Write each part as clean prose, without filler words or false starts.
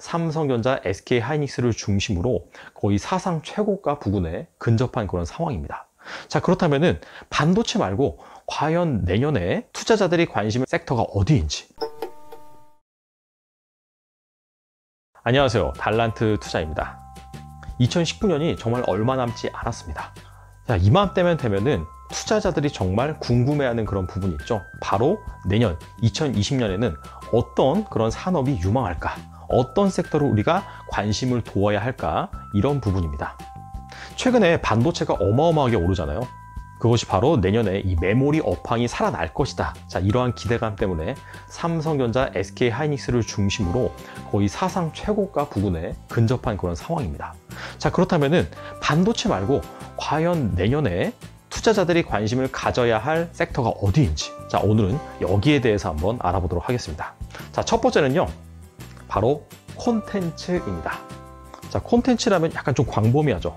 삼성전자, SK하이닉스를 중심으로 거의 사상 최고가 부근에 근접한 그런 상황입니다. 자, 그렇다면은 반도체 말고 과연 내년에 투자자들이 관심을 섹터가 어디인지. 안녕하세요, 달란트 투자입니다. 2019년이 정말 얼마 남지 않았습니다. 자, 이맘때면 되면은 투자자들이 정말 궁금해하는 그런 부분이 있죠. 바로 내년 2020년에는 어떤 그런 산업이 유망할까, 어떤 섹터를 우리가 관심을 두어야 할까, 이런 부분입니다. 최근에 반도체가 어마어마하게 오르잖아요. 그것이 바로 내년에 이 메모리 업황이 살아날 것이다. 자, 이러한 기대감 때문에 삼성전자, SK하이닉스를 중심으로 거의 사상 최고가 부근에 근접한 그런 상황입니다. 자, 그렇다면은 반도체 말고 과연 내년에 투자자들이 관심을 가져야 할 섹터가 어디인지, 자, 오늘은 여기에 대해서 한번 알아보도록 하겠습니다. 자, 첫 번째는요, 바로 콘텐츠입니다. 자, 콘텐츠라면 약간 좀 광범위하죠.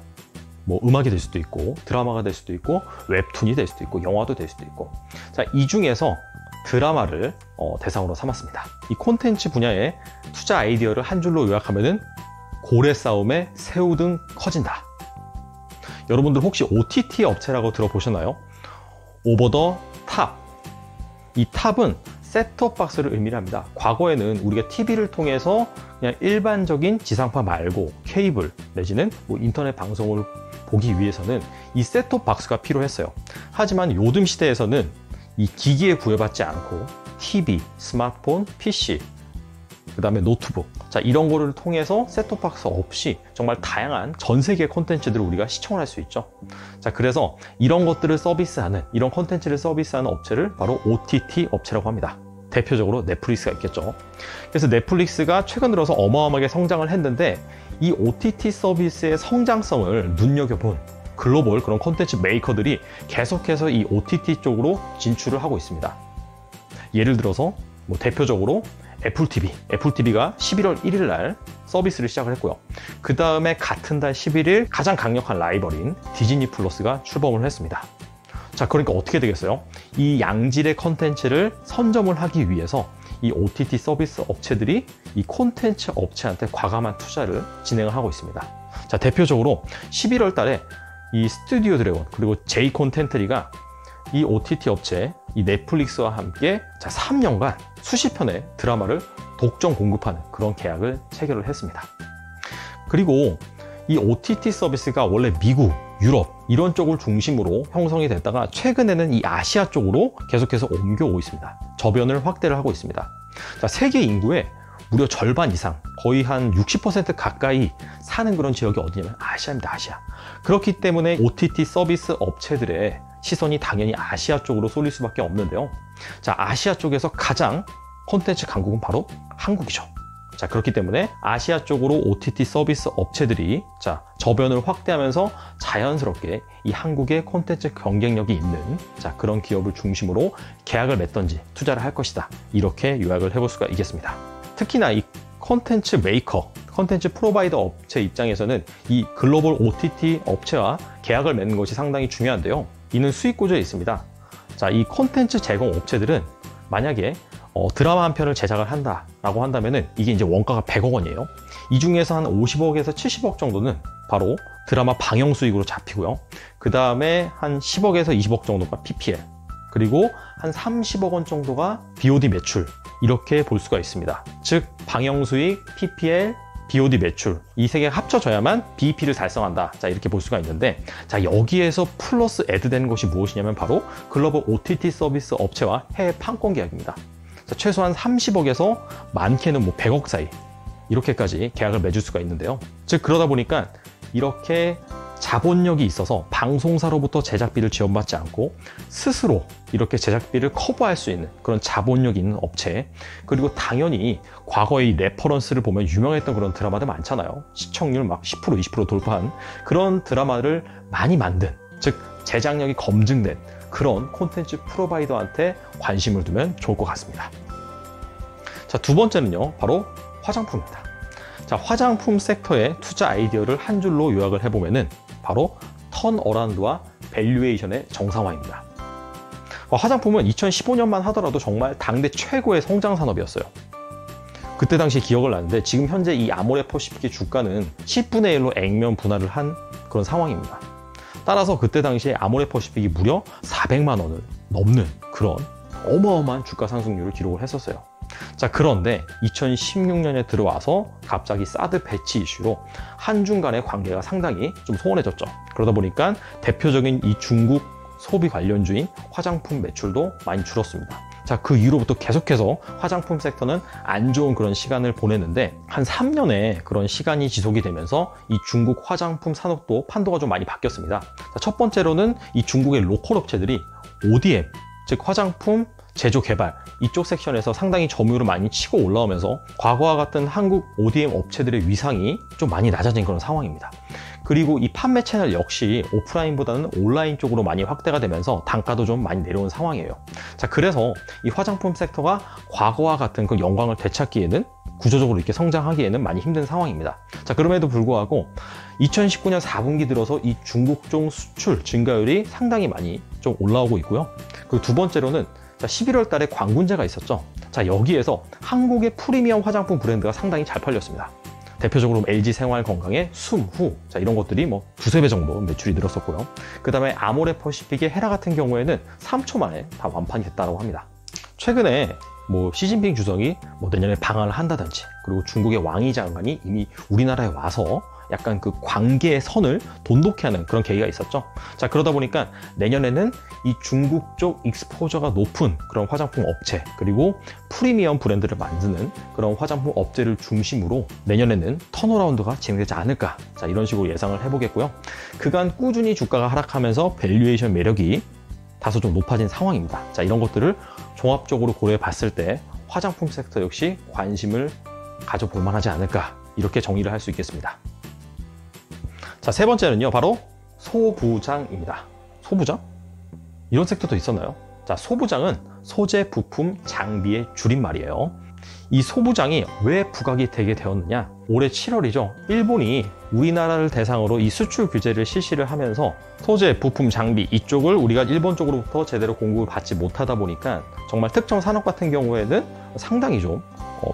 뭐 음악이 될 수도 있고, 드라마가 될 수도 있고, 웹툰이 될 수도 있고, 영화도 될 수도 있고. 자, 이 중에서 드라마를 대상으로 삼았습니다. 이 콘텐츠 분야의 투자 아이디어를 한 줄로 요약하면은 고래 싸움에 새우 등 커진다. 여러분들 혹시 OTT 업체라고 들어보셨나요? 오버 더 탑. 이 탑은 셋톱박스를 의미를 합니다. 과거에는 우리가 TV를 통해서 그냥 일반적인 지상파 말고 케이블 내지는 뭐 인터넷 방송을 보기 위해서는 이 셋톱박스가 필요했어요. 하지만 요즘 시대에서는 이 기기에 구애받지 않고 TV, 스마트폰, PC, 그 다음에 노트북, 자, 이런 거를 통해서 셋톱박스 없이 정말 다양한 전 세계 콘텐츠들을 우리가 시청을 할 수 있죠. 자, 그래서 이런 것들을 서비스하는, 이런 콘텐츠를 서비스하는 업체를 바로 OTT 업체라고 합니다. 대표적으로 넷플릭스가 있겠죠. 그래서 넷플릭스가 최근 들어서 어마어마하게 성장을 했는데 이 OTT 서비스의 성장성을 눈여겨본 글로벌 그런 콘텐츠 메이커들이 계속해서 이 OTT 쪽으로 진출을 하고 있습니다. 예를 들어서 뭐 대표적으로 애플TV가 11월 1일 날 서비스를 시작을 했고요. 그 다음에 같은 달 11일 가장 강력한 라이벌인 디즈니 플러스가 출범을 했습니다. 자, 그러니까 어떻게 되겠어요? 이 양질의 컨텐츠를 선점을 하기 위해서 이 OTT 서비스 업체들이 이 콘텐츠 업체한테 과감한 투자를 진행을 하고 있습니다. 자, 대표적으로 11월 달에 이 스튜디오 드래곤 그리고 제이 콘텐트리가 이 OTT 업체, 이 넷플릭스와 함께 자, 3년간 수십 편의 드라마를 독점 공급하는 그런 계약을 체결을 했습니다. 그리고 이 OTT 서비스가 원래 미국, 유럽 이런 쪽을 중심으로 형성이 됐다가 최근에는 이 아시아 쪽으로 계속해서 옮겨오고 있습니다. 저변을 확대를 하고 있습니다. 자, 세계 인구의 무려 절반 이상, 거의 한 60% 가까이 사는 그런 지역이 어디냐면 아시아입니다. 아시아. 그렇기 때문에 OTT 서비스 업체들의 시선이 당연히 아시아 쪽으로 쏠릴 수밖에 없는데요. 자, 아시아 쪽에서 가장 콘텐츠 강국은 바로 한국이죠. 자, 그렇기 때문에 아시아 쪽으로 OTT 서비스 업체들이 자, 저변을 확대하면서 자연스럽게 이 한국의 콘텐츠 경쟁력이 있는 자, 그런 기업을 중심으로 계약을 맺던지 투자를 할 것이다. 이렇게 요약을 해볼 수가 있겠습니다. 특히나 이 콘텐츠 메이커, 콘텐츠 프로바이더 업체 입장에서는 이 글로벌 OTT 업체와 계약을 맺는 것이 상당히 중요한데요. 이는 수익 구조에 있습니다. 자, 이 콘텐츠 제공 업체들은 만약에 드라마 한 편을 제작을 한다라고 한다면은 이게 이제 원가가 100억 원이에요. 이 중에서 한 50억에서 70억 정도는 바로 드라마 방영 수익으로 잡히고요. 그 다음에 한 10억에서 20억 정도가 PPL, 그리고 한 30억 원 정도가 BOD 매출, 이렇게 볼 수가 있습니다. 즉 방영 수익, PPL, BOD 매출 이 세 개가 합쳐져야만 BEP를 달성한다. 자, 이렇게 볼 수가 있는데, 자, 여기에서 플러스 애드되는 것이 무엇이냐면 바로 글로벌 OTT 서비스 업체와 해외 판권 계약입니다. 자, 최소한 30억에서 많게는 뭐 100억 사이 이렇게까지 계약을 맺을 수가 있는데요. 즉 그러다 보니까 이렇게 자본력이 있어서 방송사로부터 제작비를 지원받지 않고 스스로 이렇게 제작비를 커버할 수 있는 그런 자본력이 있는 업체, 그리고 당연히 과거의 레퍼런스를 보면 유명했던 그런 드라마들 많잖아요. 시청률 막 10%, 20% 돌파한 그런 드라마를 많이 만든, 즉 제작력이 검증된 그런 콘텐츠 프로바이더한테 관심을 두면 좋을 것 같습니다. 자, 두 번째는요, 바로 화장품입니다. 자, 화장품 섹터의 투자 아이디어를 한 줄로 요약을 해보면은 바로 턴어라운드와 밸류에이션의 정상화입니다. 화장품은 2015년만 하더라도 정말 당대 최고의 성장 산업이었어요. 그때 당시 기억을 나는데 지금 현재 이 아모레퍼시픽의 주가는 10분의 1로 액면 분할을 한 그런 상황입니다. 따라서 그때 당시에 아모레퍼시픽이 무려 400만 원을 넘는 그런 어마어마한 주가 상승률을 기록을 했었어요. 자, 그런데 2016년에 들어와서 갑자기 사드 배치 이슈로 한중 간의 관계가 상당히 좀 소원해졌죠. 그러다 보니까 대표적인 이 중국 소비 관련주인 화장품 매출도 많이 줄었습니다. 자, 그 이후로부터 계속해서 화장품 섹터는 안 좋은 그런 시간을 보냈는데 한 3년의 그런 시간이 지속이 되면서 이 중국 화장품 산업도 판도가 좀 많이 바뀌었습니다. 자, 첫 번째로는 이 중국의 로컬 업체들이 ODM, 즉 화장품 제조 개발 이쪽 섹션에서 상당히 점유율을 많이 치고 올라오면서 과거와 같은 한국 ODM 업체들의 위상이 좀 많이 낮아진 그런 상황입니다. 그리고 이 판매 채널 역시 오프라인보다는 온라인 쪽으로 많이 확대가 되면서 단가도 좀 많이 내려온 상황이에요. 자, 그래서 이 화장품 섹터가 과거와 같은 그 영광을 되찾기에는 구조적으로 이렇게 성장하기에는 많이 힘든 상황입니다. 자, 그럼에도 불구하고 2019년 4분기 들어서 이 중국 쪽 수출 증가율이 상당히 많이 좀 올라오고 있고요. 그리고 두 번째로는 11월 달에 광군제가 있었죠. 자, 여기에서 한국의 프리미엄 화장품 브랜드가 상당히 잘 팔렸습니다. 대표적으로 LG 생활건강의 숨후, 자, 이런 것들이 뭐 두세 배 정도 매출이 늘었었고요. 그 다음에 아모레퍼시픽의 헤라 같은 경우에는 3초 만에 다 완판이 됐다고 합니다. 최근에 뭐 시진핑 주석이 뭐 내년에 방한을 한다든지, 그리고 중국의 왕이 장관이 이미 우리나라에 와서 약간 그 관계의 선을 돈독히 하는 그런 계기가 있었죠. 자, 그러다 보니까 내년에는 이 중국 쪽 익스포저가 높은 그런 화장품 업체, 그리고 프리미엄 브랜드를 만드는 그런 화장품 업체를 중심으로 내년에는 턴어라운드가 진행되지 않을까, 자, 이런 식으로 예상을 해보겠고요. 그간 꾸준히 주가가 하락하면서 밸류에이션 매력이 다소 좀 높아진 상황입니다. 자, 이런 것들을 종합적으로 고려해 봤을 때 화장품 섹터 역시 관심을 가져볼 만하지 않을까, 이렇게 정의를 할 수 있겠습니다. 자, 세 번째는요, 바로 소부장입니다. 소부장? 이런 섹터도 있었나요? 자, 소부장은 소재, 부품, 장비의 줄임말이에요. 이 소부장이 왜 부각이 되게 되었느냐? 올해 7월이죠. 일본이 우리나라를 대상으로 이 수출 규제를 실시를 하면서 소재, 부품, 장비 이쪽을 우리가 일본 쪽으로부터 제대로 공급을 받지 못하다 보니까 정말 특정 산업 같은 경우에는 상당히 좀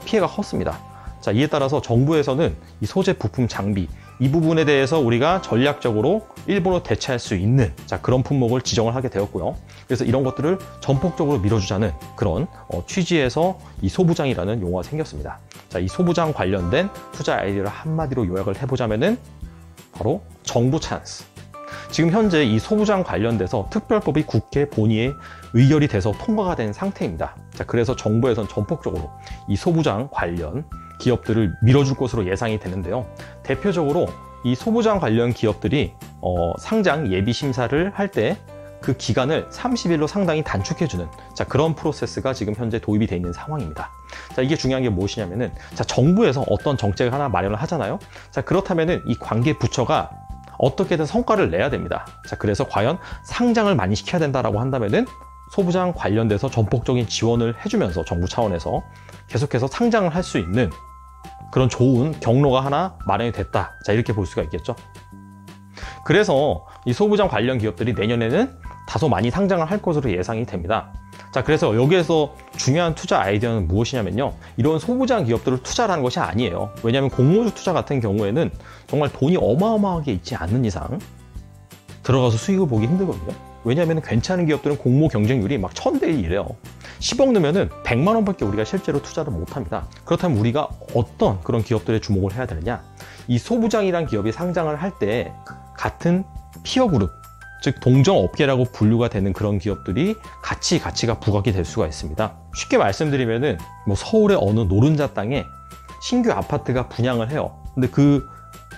피해가 컸습니다. 자, 이에 따라서 정부에서는 이 소재, 부품, 장비 이 부분에 대해서 우리가 전략적으로 일본으로 대체할 수 있는, 자, 그런 품목을 지정을 하게 되었고요. 그래서 이런 것들을 전폭적으로 밀어주자는 그런 취지에서 이 소부장이라는 용어가 생겼습니다. 자, 이 소부장 관련된 투자 아이디어를 한마디로 요약을 해보자면은 바로 정부 찬스. 지금 현재 이 소부장 관련돼서 특별법이 국회 본회의에 의결이 돼서 통과가 된 상태입니다. 자, 그래서 정부에서는 전폭적으로 이 소부장 관련 기업들을 밀어줄 것으로 예상이 되는데요. 대표적으로 이 소부장 관련 기업들이 상장 예비 심사를 할 때 그 기간을 30일로 상당히 단축해주는, 자, 그런 프로세스가 지금 현재 도입이 되어 있는 상황입니다. 자, 이게 중요한 게 무엇이냐면은, 자, 정부에서 어떤 정책을 하나 마련을 하잖아요. 자, 그렇다면은 이 관계 부처가 어떻게든 성과를 내야 됩니다. 자, 그래서 과연 상장을 많이 시켜야 된다라고 한다면은 소부장 관련돼서 전폭적인 지원을 해주면서 정부 차원에서 계속해서 상장을 할 수 있는 그런 좋은 경로가 하나 마련이 됐다. 자, 이렇게 볼 수가 있겠죠. 그래서 이 소부장 관련 기업들이 내년에는 다소 많이 상장을 할 것으로 예상이 됩니다. 자, 그래서 여기에서 중요한 투자 아이디어는 무엇이냐면요, 이런 소부장 기업들을 투자하는 것이 아니에요. 왜냐하면 공모주 투자 같은 경우에는 정말 돈이 어마어마하게 있지 않는 이상 들어가서 수익을 보기 힘들거든요. 왜냐하면 괜찮은 기업들은 공모 경쟁률이 막 1000대 1이래요. 10억 넣으면은 100만 원밖에 우리가 실제로 투자를 못 합니다. 그렇다면 우리가 어떤 그런 기업들에 주목을 해야 되느냐? 이 소부장이란 기업이 상장을 할 때 같은 피어 그룹, 즉 동종 업계라고 분류가 되는 그런 기업들이 가치가 부각이 될 수가 있습니다. 쉽게 말씀드리면은 뭐 서울의 어느 노른자 땅에 신규 아파트가 분양을 해요. 근데 그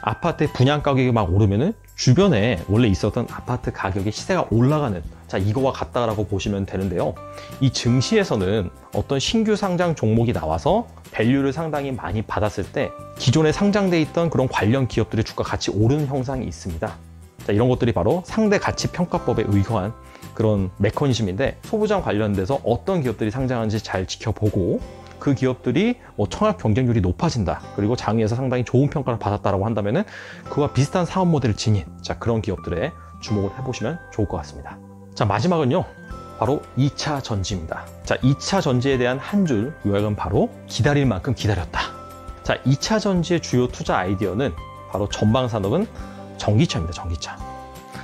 아파트의 분양 가격이 막 오르면은 주변에 원래 있었던 아파트 가격의 시세가 올라가는, 자, 이거와 같다라고 보시면 되는데요. 이 증시에서는 어떤 신규 상장 종목이 나와서 밸류를 상당히 많이 받았을 때 기존에 상장돼 있던 그런 관련 기업들의 주가 같이 오르는 형상이 있습니다. 자, 이런 것들이 바로 상대 가치 평가법에 의거한 그런 메커니즘인데, 소부장 관련돼서 어떤 기업들이 상장하는지 잘 지켜보고 그 기업들이 뭐 청약 경쟁률이 높아진다, 그리고 장외에서 상당히 좋은 평가를 받았다라고 한다면은 그와 비슷한 사업 모델을 지닌, 자, 그런 기업들에 주목을 해보시면 좋을 것 같습니다. 자, 마지막은요, 바로 2차 전지입니다. 자, 2차 전지에 대한 한 줄 요약은 바로 기다릴 만큼 기다렸다. 자, 2차 전지의 주요 투자 아이디어는 바로 전방 산업은 전기차입니다. 전기차.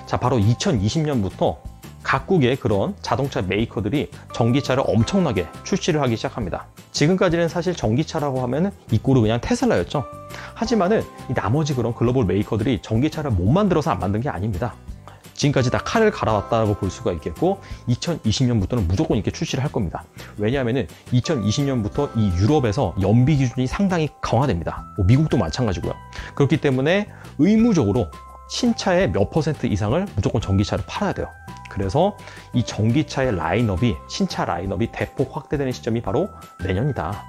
자, 바로 2020년부터 각국의 그런 자동차 메이커들이 전기차를 엄청나게 출시를 하기 시작합니다. 지금까지는 사실 전기차라고 하면 이 꼴은 그냥 테슬라였죠. 하지만은 이 나머지 그런 글로벌 메이커들이 전기차를 못 만들어서 안 만든 게 아닙니다. 지금까지 다 칼을 갈아왔다고 볼 수가 있겠고 2020년부터는 무조건 이렇게 출시를 할 겁니다. 왜냐하면 2020년부터 이 유럽에서 연비 기준이 상당히 강화됩니다. 미국도 마찬가지고요. 그렇기 때문에 의무적으로 신차의 몇 % 이상을 무조건 전기차를 팔아야 돼요. 그래서 이 전기차의 라인업이, 신차 라인업이 대폭 확대되는 시점이 바로 내년이다.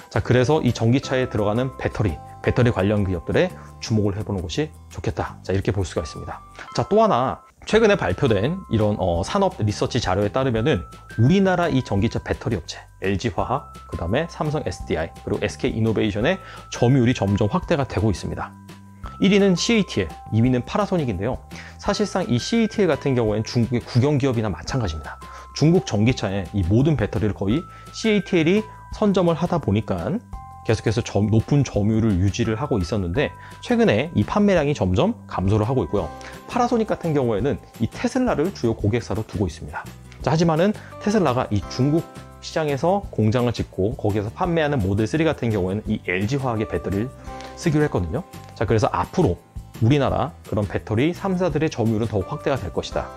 자, 그래서 이 전기차에 들어가는 배터리 관련 기업들에 주목을 해보는 것이 좋겠다. 자, 이렇게 볼 수가 있습니다. 자, 또 하나 최근에 발표된 이런 산업 리서치 자료에 따르면은 우리나라 이 전기차 배터리 업체 LG화학, 그 다음에 삼성 SDI, 그리고 SK이노베이션의 점유율이 점점 확대가 되고 있습니다. 1위는 CATL, 2위는 파나소닉인데요. 사실상 이 CATL 같은 경우에는 중국의 국영기업이나 마찬가지입니다. 중국 전기차의 이 모든 배터리를 거의 CATL이 선점을 하다 보니까 계속해서 높은 점유율을 유지를 하고 있었는데 최근에 이 판매량이 점점 감소를 하고 있고요. 파나소닉 같은 경우에는 이 테슬라를 주요 고객사로 두고 있습니다. 자, 하지만은 테슬라가 이 중국 시장에서 공장을 짓고 거기에서 판매하는 모델 3 같은 경우에는 이 LG화학의 배터리를 쓰기로 했거든요. 자, 그래서 앞으로 우리나라 그런 배터리 3사들의 점유율은 더욱 확대가 될 것이다.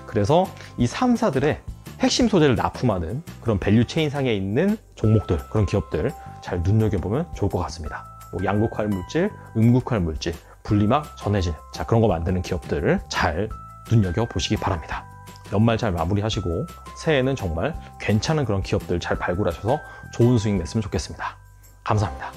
그래서 이 3사들의 핵심 소재를 납품하는 그런 밸류체인 상에 있는 종목들, 그런 기업들 잘 눈여겨보면 좋을 것 같습니다. 뭐 양극화 물질, 음극화 물질, 분리막, 전해질, 자, 그런 거 만드는 기업들을 잘 눈여겨보시기 바랍니다. 연말 잘 마무리하시고 새해에는 정말 괜찮은 그런 기업들 잘 발굴하셔서 좋은 수익 냈으면 좋겠습니다. 감사합니다.